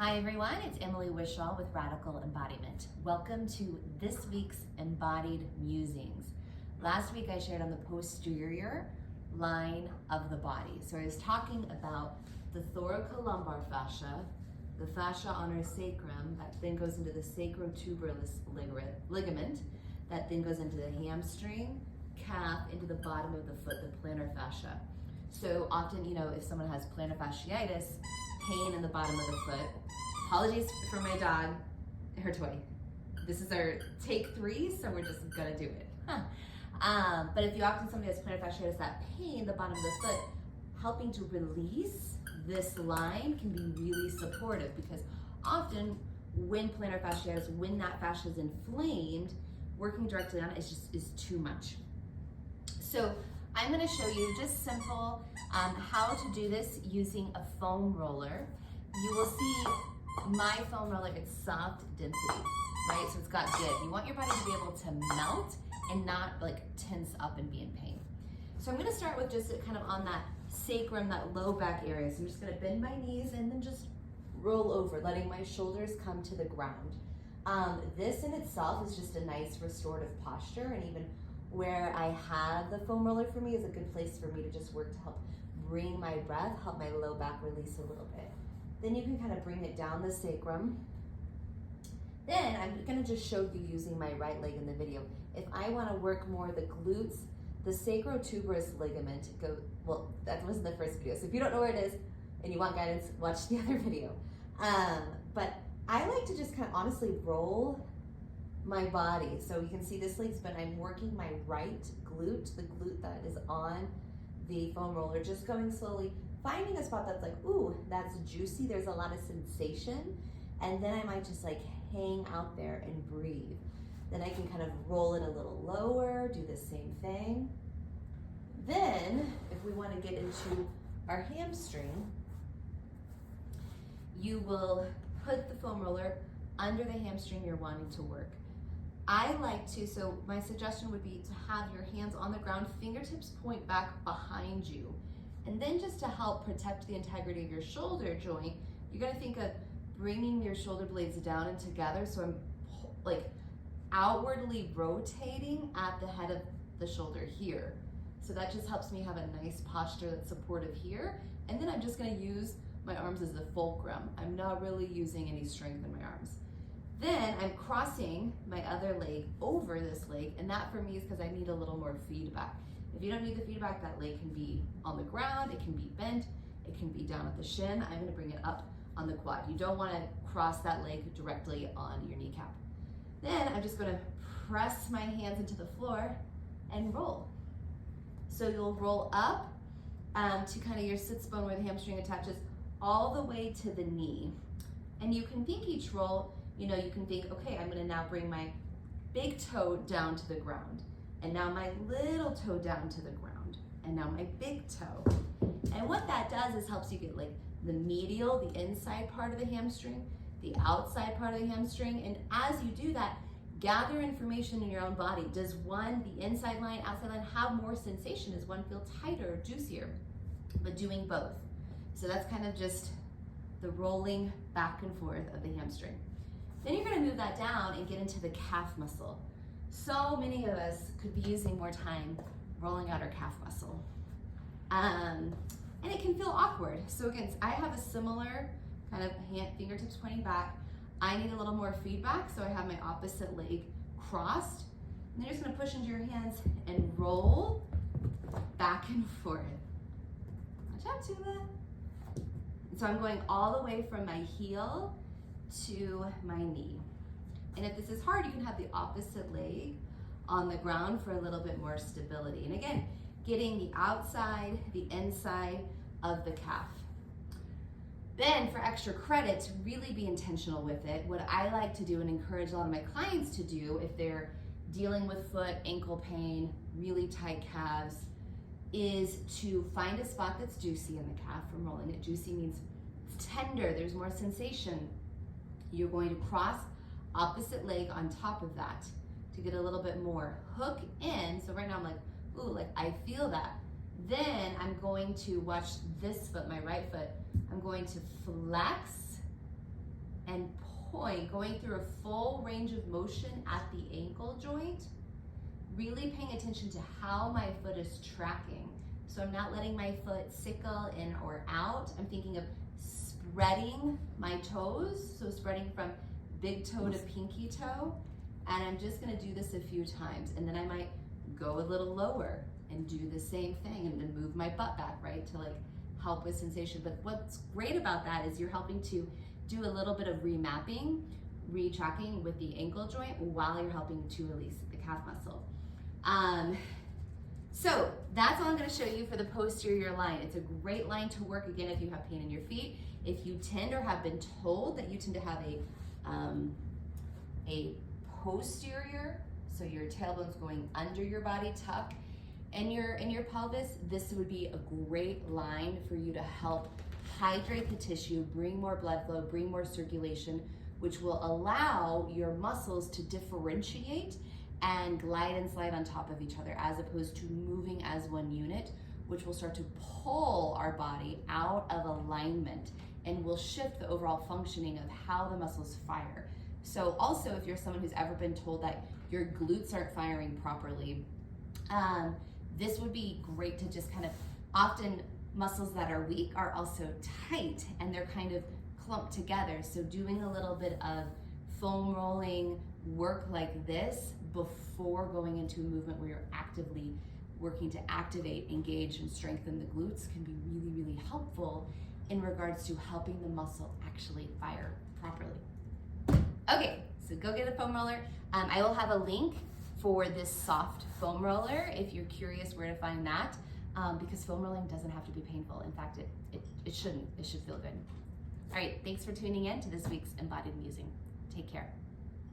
Hi everyone, it's Emily Wishaw with Radical Embodiment. Welcome to this week's Embodied Musings. Last week I shared on the posterior line of the body. So I was talking about the thoracolumbar fascia, the fascia on our sacrum that then goes into the sacrotuberous ligament, that then goes into the hamstring, calf, into the bottom of the foot, the plantar fascia. So often, if someone has plantar fasciitis, pain in the bottom of the foot. Apologies for my dog, her toy. This is our take 3, so we're just gonna do it. But if you often somebody has plantar fasciitis, that pain, the bottom of the foot, helping to release this line can be really supportive, because often when plantar fasciitis, when that fascia is inflamed, working directly on it is too much. So I'm going to show you just simple how to do this using a foam roller. You will see my foam roller, it's soft density, right? So it's got give. You want your body to be able to melt and not like tense up and be in pain. So I'm going to start with just kind of on that sacrum, that low back area. So I'm just going to bend my knees and then just roll over, letting my shoulders come to the ground. This in itself is just a nice restorative posture, and even where I have the foam roller for me is a good place for me to just work to help bring my breath, help my low back release a little bit. Then you can kind of bring it down the sacrum. Then I'm gonna just show you using my right leg in the video. If I wanna work more the glutes, the sacrotuberous ligament, that wasn't the first video. So if you don't know where it is and you want guidance, watch the other video. But I like to just kind of honestly roll my body. So you can see this leg's been, I'm working my right glute, the glute that is on the foam roller, just going slowly, finding a spot that's like, ooh, that's juicy, there's a lot of sensation, and then I might just like hang out there and breathe. Then I can kind of roll it a little lower, do the same thing. Then, if we want to get into our hamstring, you will put the foam roller under the hamstring you're wanting to work. I like to, so my suggestion would be to have your hands on the ground, fingertips point back behind you. And then just to help protect the integrity of your shoulder joint, you're gonna think of bringing your shoulder blades down and together. So I'm like outwardly rotating at the head of the shoulder here. So that just helps me have a nice posture that's supportive here. And then I'm just gonna use my arms as the fulcrum. I'm not really using any strength in my arms. Then I'm crossing my other leg over this leg, and that for me is because I need a little more feedback. If you don't need the feedback, that leg can be on the ground, it can be bent, it can be down at the shin. I'm gonna bring it up on the quad. You don't wanna cross that leg directly on your kneecap. Then I'm just gonna press my hands into the floor and roll. So you'll roll up to kind of your sits bone where the hamstring attaches, all the way to the knee. And you can think each roll, you can think, okay, I'm gonna now bring my big toe down to the ground, and now my little toe down to the ground, and now my big toe. And what that does is helps you get like the medial, the inside part of the hamstring, the outside part of the hamstring, and as you do that, gather information in your own body. Does one, the inside line, outside line, have more sensation? Does one feel tighter or juicier? But doing both. So that's kind of just the rolling back and forth of the hamstring. Then you're gonna move that down and get into the calf muscle. So many of us could be using more time rolling out our calf muscle. And it can feel awkward. So again, I have a similar kind of fingertips pointing back. I need a little more feedback, so I have my opposite leg crossed. And you're just gonna push into your hands and roll back and forth. Watch out, Tula. So I'm going all the way from my heel to my knee. And if this is hard, you can have the opposite leg on the ground for a little bit more stability. And again, getting the outside, the inside of the calf. Then for extra credit, to really be intentional with it, what I like to do and encourage a lot of my clients to do if they're dealing with foot, ankle pain, really tight calves, is to find a spot that's juicy in the calf from rolling it. Juicy means it's tender, there's more sensation. You're going to cross opposite leg on top of that to get a little bit more hook in. So right now I'm like, ooh, like I feel that. Then I'm going to watch this foot, my right foot, I'm going to flex and point, going through a full range of motion at the ankle joint, really paying attention to how my foot is tracking. So I'm not letting my foot sickle in or out. I'm thinking of spreading my toes, so spreading from big toe to pinky toe. And I'm just gonna do this a few times, and then I might go a little lower and do the same thing and then move my butt back, right, to like help with sensation. But what's great about that is you're helping to do a little bit of remapping, retracking with the ankle joint while you're helping to release the calf muscle. So that's all I'm going to show you for the posterior line. It's a great line to work, again, if you have pain in your feet. If you tend or have been told that you tend to have a posterior, so your tailbone's going under your body, tuck, and in your pelvis, this would be a great line for you to help hydrate the tissue, bring more blood flow, bring more circulation, which will allow your muscles to differentiate and glide and slide on top of each other, as opposed to moving as one unit, which will start to pull our body out of alignment and will shift the overall functioning of how the muscles fire. So also, if you're someone who's ever been told that your glutes aren't firing properly, this would be great to just kind of, often muscles that are weak are also tight and they're kind of clumped together. So doing a little bit of foam rolling work like this before going into a movement where you're actively working to activate, engage, and strengthen the glutes can be really, really helpful in regards to helping the muscle actually fire properly. Okay, so go get a foam roller. I will have a link for this soft foam roller if you're curious where to find that, because foam rolling doesn't have to be painful. In fact, it shouldn't. It should feel good. All right, thanks for tuning in to this week's Embodied Musing. Take care.